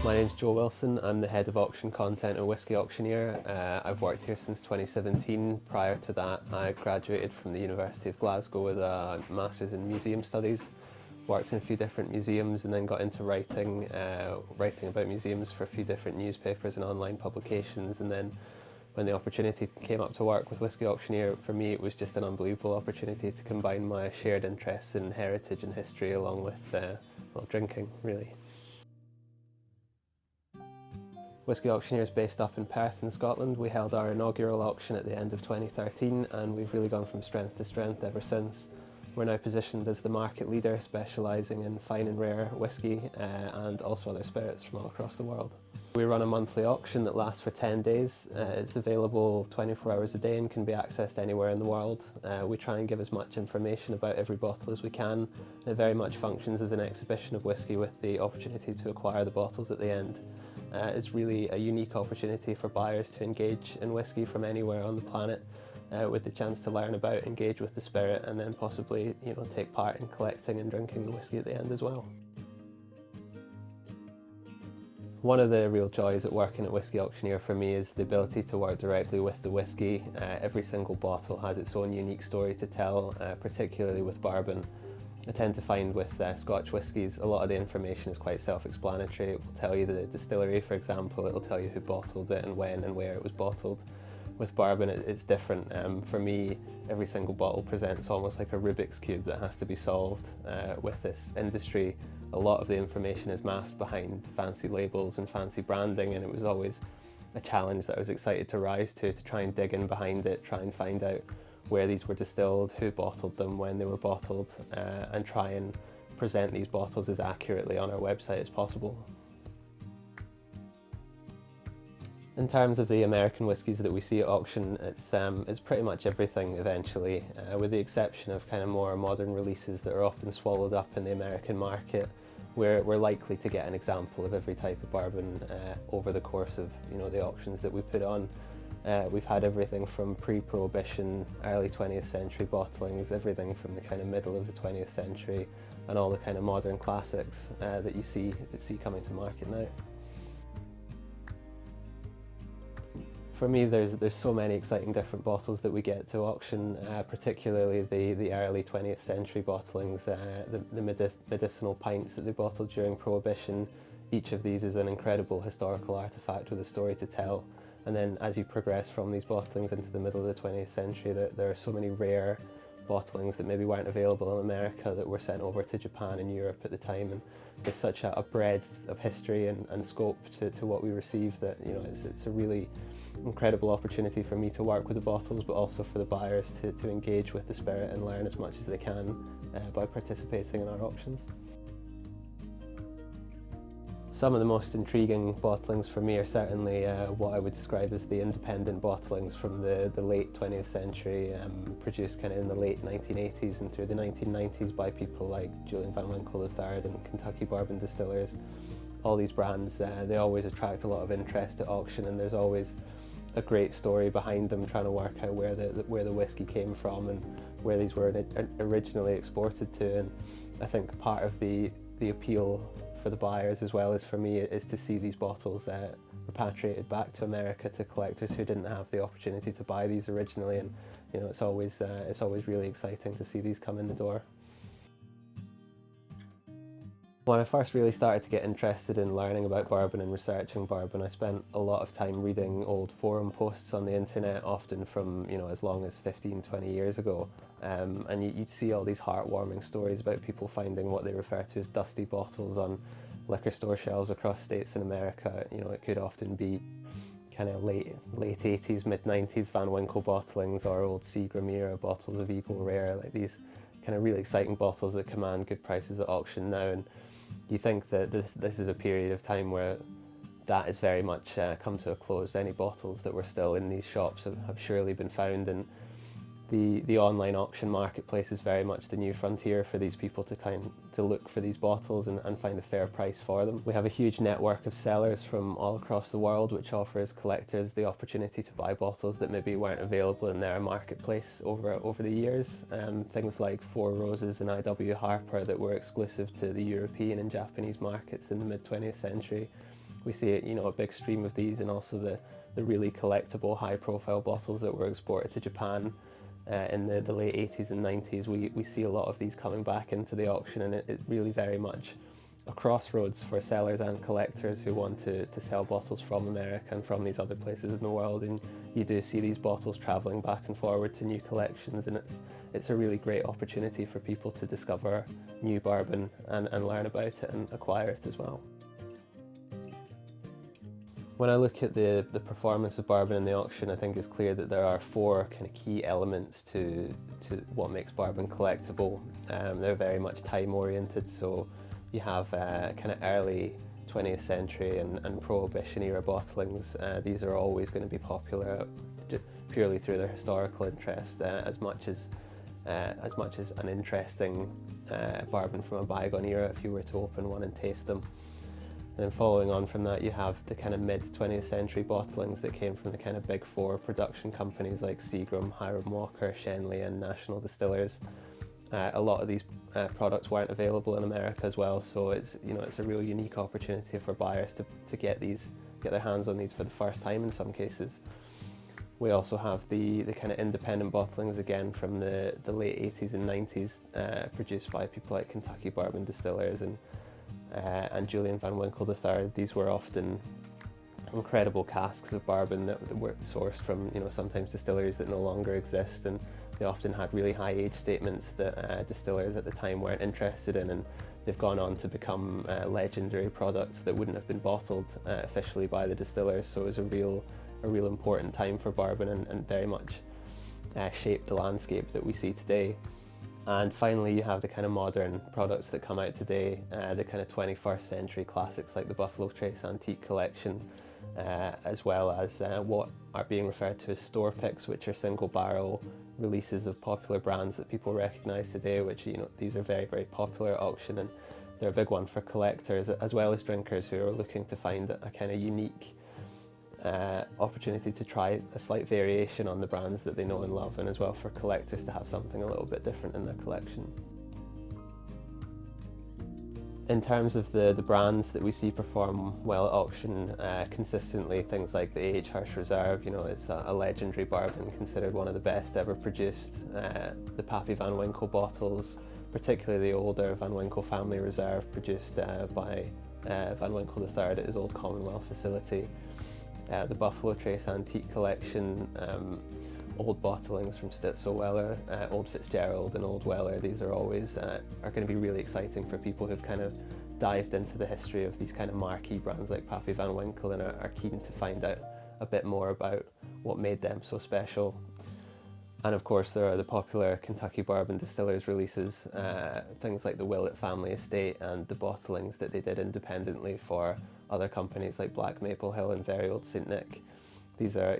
My name's Joe Wilson. I'm the head of auction content at Whisky Auctioneer. I've worked here since 2017. Prior to that, I graduated from the University of Glasgow with a Masters in Museum Studies. Worked in a few different museums and then got into writing about museums for a few different newspapers and online publications. And then when the opportunity came up to work with Whisky Auctioneer, for me it was just an unbelievable opportunity to combine my shared interests in heritage and history along with well, drinking, really. Whisky Auctioneer is based up in Perth in Scotland. We held our inaugural auction at the end of 2013 and we've really gone from strength to strength ever since. We're now positioned as the market leader, specialising in fine and rare whisky and also other spirits from all across the world. We run a monthly auction that lasts for 10 days. It's available 24 hours a day and can be accessed anywhere in the world. We try and give as much information about every bottle as we can. It very much functions as an exhibition of whisky with the opportunity to acquire the bottles at the end. It's really a unique opportunity for buyers to engage in whisky from anywhere on the planet with the chance to learn about, engage with the spirit and then possibly take part in collecting and drinking the whisky at the end as well. One of the real joys at working at Whisky Auctioneer for me is the ability to work directly with the whisky. Every single bottle has its own unique story to tell, particularly with bourbon. I tend to find with Scotch whiskies a lot of the information is quite self-explanatory. It will tell you the distillery, for example, it will tell you who bottled it and when and where it was bottled. With bourbon it's different. For me, every single bottle presents almost like a Rubik's Cube that has to be solved. With this industry, a lot of the information is masked behind fancy labels and fancy branding, and it was always a challenge that I was excited to rise to try and dig in behind it, try and find out where these were distilled, who bottled them, when they were bottled, and try and present these bottles as accurately on our website as possible. In terms of the American whiskies that we see at auction, it's pretty much everything eventually, with the exception of kind of more modern releases that are often swallowed up in the American market. We're likely to get an example of every type of bourbon over the course of the auctions that we put on. We've had everything from pre-Prohibition, early 20th century bottlings, everything from the kind of middle of the 20th century, and all the kind of modern classics that you see coming to market now. For me, there's so many exciting different bottles that we get to auction, particularly the early 20th century bottlings, the medicinal pints that they bottled during Prohibition. Each of these is an incredible historical artefact with a story to tell. And then as you progress from these bottlings into the middle of the 20th century, there are so many rare bottlings that maybe weren't available in America that were sent over to Japan and Europe at the time. And there's such a breadth of history and scope to what we receive that it's a really incredible opportunity for me to work with the bottles, but also for the buyers to engage with the spirit and learn as much as they can by participating in our auctions. Some of the most intriguing bottlings for me are certainly what I would describe as the independent bottlings from the late 20th century, produced kind of in the late 1980s and through the 1990s by people like Julian Van Winkle III and Kentucky Bourbon Distillers. All these brands, they always attract a lot of interest at auction, and there's always a great story behind them, trying to work out where the whiskey came from and where these were originally exported to. And I think part of the appeal for the buyers as well as for me is to see these bottles repatriated back to America to collectors who didn't have the opportunity to buy these originally, and it's always really exciting to see these come in the door. When I first really started to get interested in learning about bourbon and researching bourbon, I spent a lot of time reading old forum posts on the internet, often from as long as 15-20 years ago. And you'd see all these heartwarming stories about people finding what they refer to as dusty bottles on liquor store shelves across states in America. It could often be kind of late 80s, mid 90s Van Winkle bottlings or old Seagram era bottles of Eagle Rare, like these kind of really exciting bottles that command good prices at auction now. And you think that this is a period of time where that has very much come to a close. Any bottles that were still in these shops have surely been found, and the online auction marketplace is very much the new frontier for these people to look for these bottles and find a fair price for them. We have a huge network of sellers from all across the world, which offers collectors the opportunity to buy bottles that maybe weren't available in their marketplace over the years. Things like Four Roses and I.W. Harper that were exclusive to the European and Japanese markets in the mid-20th century. We see a big stream of these, and also the really collectible, high-profile bottles that were exported to Japan in the late 80s and 90s. We see a lot of these coming back into the auction, and it's really very much a crossroads for sellers and collectors who want to sell bottles from America and from these other places in the world. And you do see these bottles traveling back and forward to new collections, and it's a really great opportunity for people to discover new bourbon and learn about it and acquire it as well. When I look at the performance of bourbon in the auction, I think it's clear that there are four kind of key elements to what makes bourbon collectible. They're very much time-oriented, so you have kind of early 20th century and Prohibition era bottlings. These are always going to be popular purely through their historical interest, as much as an interesting bourbon from a bygone era if you were to open one and taste them. And following on from that, you have the kind of mid-20th century bottlings that came from the kind of big four production companies like Seagram, Hiram Walker, Shenley and National Distillers. A lot of these products weren't available in America as well, so it's a real unique opportunity for buyers to get their hands on these for the first time in some cases. We also have the kind of independent bottlings again from the late 80s and 90s, produced by people like Kentucky Bourbon Distillers and Julian Van Winkle III. These were often incredible casks of bourbon that were sourced from sometimes distilleries that no longer exist, and they often had really high age statements that distillers at the time weren't interested in, and they've gone on to become legendary products that wouldn't have been bottled officially by the distillers. So it was a real important time for bourbon, and very much shaped the landscape that we see today. And finally, you have the kind of modern products that come out today, the kind of 21st century classics like the Buffalo Trace Antique Collection, as well as what are being referred to as store picks, which are single barrel releases of popular brands that people recognize today, which these are very, very popular at auction, and they're a big one for collectors as well as drinkers who are looking to find a kind of unique opportunity to try a slight variation on the brands that they know and love, and as well for collectors to have something a little bit different in their collection. In terms of the brands that we see perform well at auction consistently, things like the A.H. Hirsch Reserve, it's a legendary bourbon, considered one of the best ever produced. The Pappy Van Winkle bottles, particularly the older Van Winkle Family Reserve, produced by Van Winkle III at his old Commonwealth facility. The Buffalo Trace Antique Collection, old bottlings from Stitzel-Weller, Old Fitzgerald and Old Weller. These are always are going to be really exciting for people who've kind of dived into the history of these kind of marquee brands like Pappy Van Winkle and are keen to find out a bit more about what made them so special. And of course there are the popular Kentucky Bourbon Distillers releases, things like the Willett Family Estate and the bottlings that they did independently for other companies like Black Maple Hill and Very Old St. Nick. These are,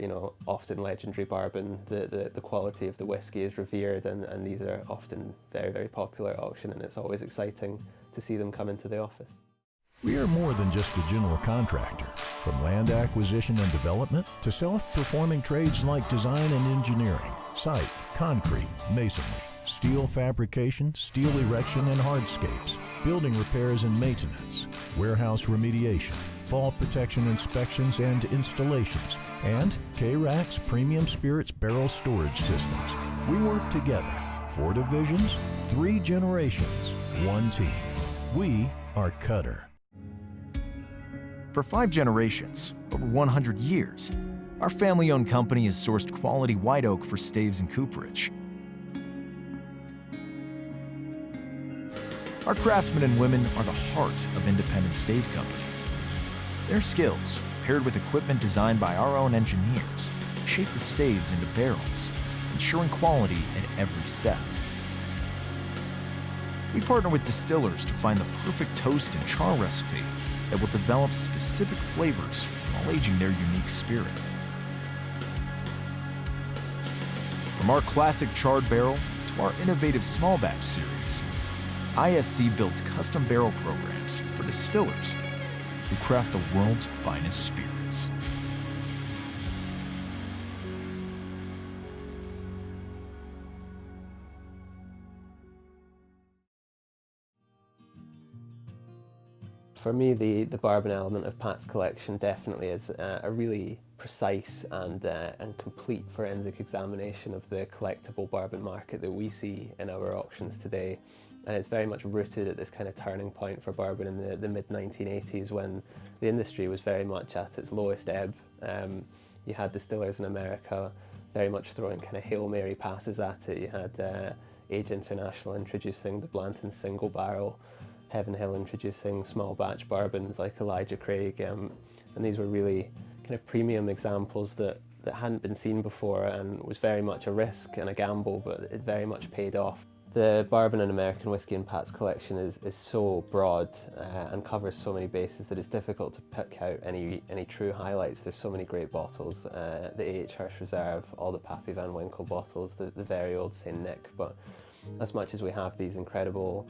often legendary bourbon. The quality of the whiskey is revered, and these are often very, very popular at auction, and it's always exciting to see them come into the office. We are more than just a general contractor. From land acquisition and development to self-performing trades like design and engineering, site, concrete, masonry, steel fabrication, steel erection and hardscapes, building repairs and maintenance, warehouse remediation, fall protection inspections and installations, and K-Rack's premium spirits barrel storage systems. We work together. 4 divisions, 3 generations, 1 team. We are Cutter. For 5 generations, over 100 years, our family-owned company has sourced quality white oak for staves and cooperage. Our craftsmen and women are the heart of independent stave company. Their skills, paired with equipment designed by our own engineers, shape the staves into barrels, ensuring quality at every step. We partner with distillers to find the perfect toast and char recipe that will develop specific flavors while aging their unique spirit. From our classic charred barrel to our innovative small batch series, ISC builds custom barrel programs for distillers who craft the world's finest spirits. For me, the bourbon element of Pat's collection definitely is a really precise and complete forensic examination of the collectible bourbon market that we see in our auctions today. And it's very much rooted at this kind of turning point for bourbon in the mid-1980s, when the industry was very much at its lowest ebb. You had distillers in America very much throwing kind of Hail Mary passes at it. You had Age International introducing the Blanton single barrel, Heaven Hill introducing small batch bourbons like Elijah Craig, and these were really kind of premium examples that hadn't been seen before, and was very much a risk and a gamble, but it very much paid off. The Bourbon and American Whiskey in Pat's collection is so broad and covers so many bases that it's difficult to pick out any true highlights. There's so many great bottles, the A.H. Hirsch Reserve, all the Pappy Van Winkle bottles, the very old St. Nick, but as much as we have these incredible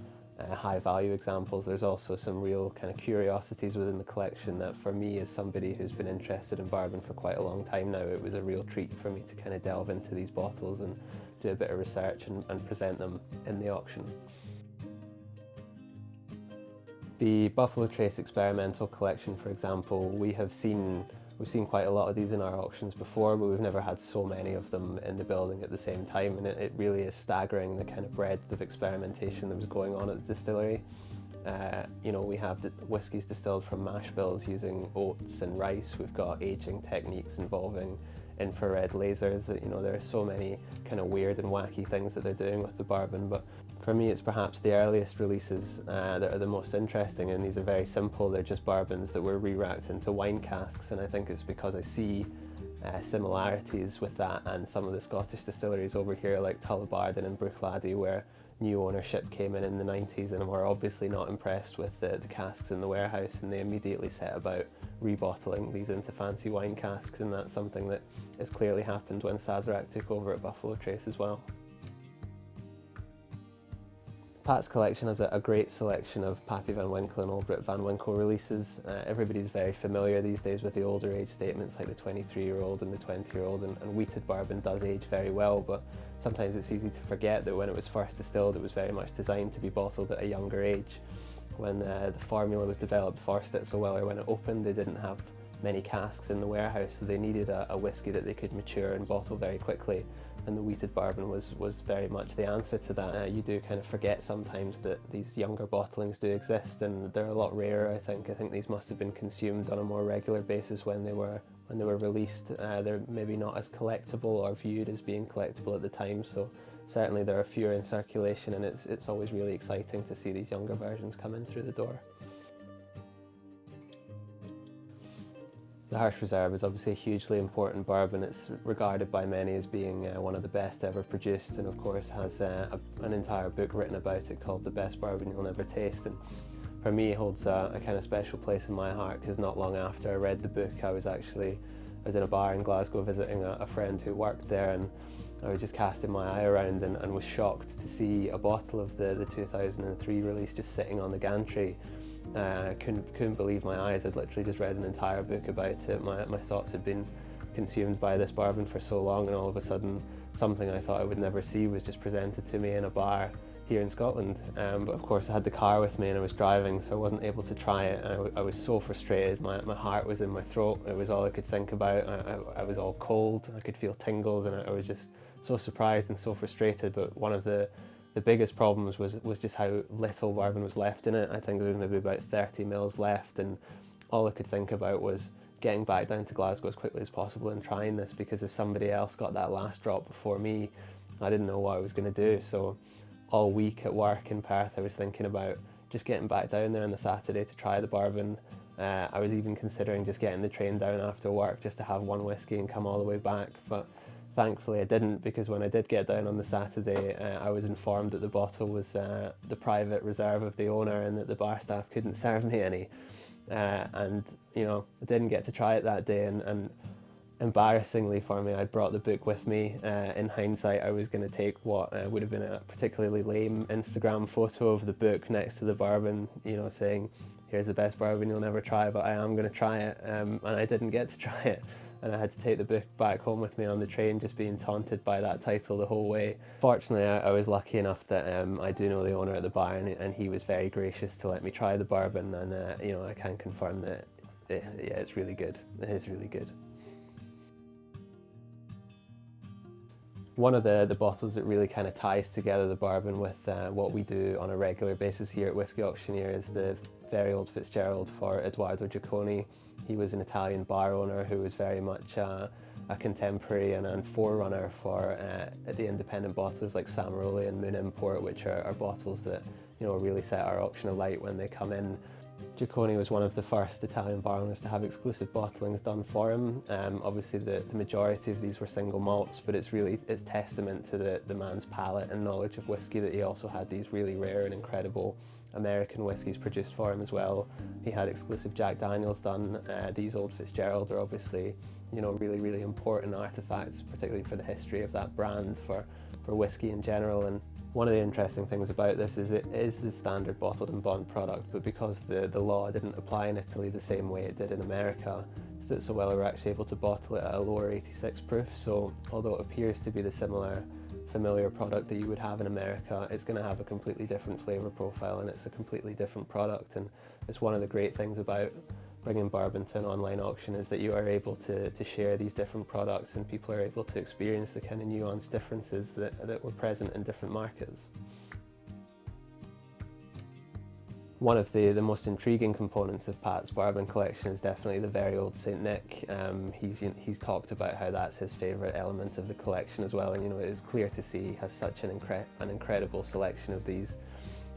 high value examples, there's also some real kind of curiosities within the collection that, for me as somebody who's been interested in bourbon for quite a long time now, it was a real treat for me to kind of delve into these bottles and do a bit of research and present them in the auction. The Buffalo Trace experimental collection, for example, we've seen quite a lot of these in our auctions before, but we've never had so many of them in the building at the same time, and it really is staggering the kind of breadth of experimentation that was going on at the distillery. You know, we have the whiskies distilled from mash bills using oats and rice. We've got aging techniques involving infrared lasers. That, you know, there are so many kind of weird and wacky things that they're doing with the bourbon, but for me it's perhaps the earliest releases that are the most interesting, and these are very simple. They're just bourbons that were re-racked into wine casks, and I think it's because I see similarities with that and some of the Scottish distilleries over here like Tullibardine and Bruichladdich, where new ownership came in the 90s and were obviously not impressed with the casks in the warehouse, and they immediately set about rebottling these into fancy wine casks, and that's something that has clearly happened when Sazerac took over at Buffalo Trace as well. Pat's collection has a great selection of Pappy Van Winkle and Old Rip Van Winkle releases. Everybody's very familiar these days with the older age statements like the 23-year-old and the 20-year-old, and wheated bourbon does age very well, but sometimes it's easy to forget that when it was first distilled it was very much designed to be bottled at a younger age. When the formula was developed for Stitzelweller, when it opened, they didn't have many casks in the warehouse, so they needed a whiskey that they could mature and bottle very quickly, and the wheated bourbon was very much the answer to that. You do kind of forget sometimes that these younger bottlings do exist, and they're a lot rarer. I think these must have been consumed on a more regular basis when they were released. They're maybe not as collectible or viewed as being collectible at the time, so certainly there are fewer in circulation, and it's always really exciting to see these younger versions come in through the door. The Hirsch Reserve is obviously a hugely important bourbon. It's regarded by many as being one of the best ever produced, and of course has an entire book written about it called The Best Bourbon You'll Never Taste. And for me it holds a kind of special place in my heart, because not long after I read the book I was in a bar in Glasgow visiting a friend who worked there, and I was just casting my eye around and was shocked to see a bottle of the 2003 release just sitting on the gantry. Couldn't believe my eyes. I'd literally just read an entire book about it. My thoughts had been consumed by this bourbon for so long, and all of a sudden something I thought I would never see was just presented to me in a bar here in Scotland. But of course I had the car with me and I was driving, so I wasn't able to try it. I was so frustrated. My heart was in my throat. It was all I could think about. I was all cold. I could feel tingles, and I was just so surprised and so frustrated. But one of the biggest problems was just how little bourbon was left in it. I think there was maybe about 30 mils left, and all I could think about was getting back down to Glasgow as quickly as possible and trying this, because if somebody else got that last drop before me, I didn't know what I was going to do. So all week at work in Perth I was thinking about just getting back down there on the Saturday to try the bourbon. I was even considering just getting the train down after work just to have one whiskey and come all the way back, but thankfully I didn't, because when I did get down on the Saturday I was informed that the bottle was the private reserve of the owner and that the bar staff couldn't serve me any. And you know, I didn't get to try it that day, and Embarrassingly for me, I'd brought the book with me. In hindsight, I was going to take what would have been a particularly lame Instagram photo of the book next to the bourbon, you know, saying, "Here's the best bourbon you'll never try, but I am going to try it." And I didn't get to try it. And I had to take the book back home with me on the train, just being taunted by that title the whole way. Fortunately, I was lucky enough that I do know the owner at the bar, and he was very gracious to let me try the bourbon, and you know, I can confirm that yeah, it's really good. It is really good. One of the bottles that really kind of ties together the bourbon with what we do on a regular basis here at Whisky Auctioneer is the very old Fitzgerald for Edoardo Giacconi. He was an Italian bar owner who was very much a contemporary and forerunner for the independent bottlers like Samaroli and Moon Import, which are bottles that, you know, really set our auction alight when they come in. Giacconi was one of the first Italian bar owners to have exclusive bottlings done for him. Obviously the majority of these were single malts, but it's testament to the man's palate and knowledge of whiskey that he also had these really rare and incredible American whiskies produced for him as well. He had exclusive Jack Daniels done. These old Fitzgerald are obviously, you know, really important artifacts, particularly for the history of that brand, for whiskey in general. And one of the interesting things about this is it is the standard bottled and bond product, but because the law didn't apply in Italy the same way it did in America, so well we're actually able to bottle it at a lower 86 proof. So although it appears to be the familiar product that you would have in America, it's going to have a completely different flavour profile, and it's a completely different product. And it's one of the great things about bringing bourbon to an online auction, is that you are able to share these different products, and people are able to experience the kind of nuanced differences that were present in different markets. One of the most intriguing components of Pat's bourbon collection is definitely the very old St. Nick. He's talked about how that's his favourite element of the collection as well, and you know, it's clear to see he has such an incredible selection of these.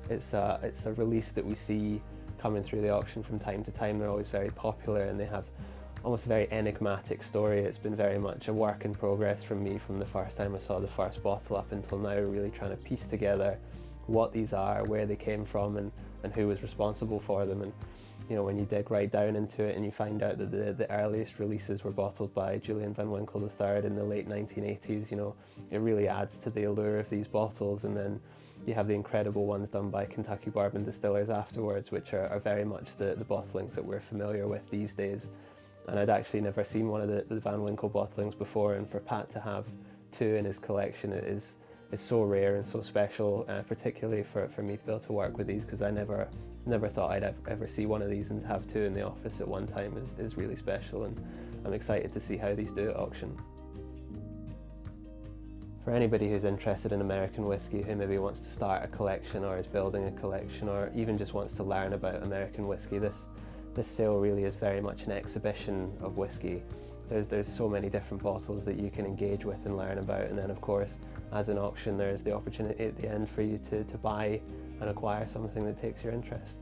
It's a release that we see coming through the auction from time to time. They're always very popular, and they have almost a very enigmatic story. It's been very much a work in progress from me from the first time I saw the first bottle up until now, really trying to piece together what these are, where they came from, and who was responsible for them. And you know, when you dig right down into it and you find out that the earliest releases were bottled by Julian van Winkle III in the late 1980s, you know, it really adds to the allure of these bottles. And then you have the incredible ones done by Kentucky Bourbon Distillers afterwards, which are very much the bottlings that we're familiar with these days. And I'd actually never seen one of the Van Winkle bottlings before, and for Pat to have two in his collection is so rare and so special, particularly for me to be able to work with these, because I never thought I'd ever see one of these, and to have two in the office at one time is really special, and I'm excited to see how these do at auction. For anybody who's interested in American whiskey, who maybe wants to start a collection or is building a collection, or even just wants to learn about American whiskey, this sale really is very much an exhibition of whiskey. There's so many different bottles that you can engage with and learn about, and then of course, as an auction, there's the opportunity at the end for you to buy and acquire something that takes your interest.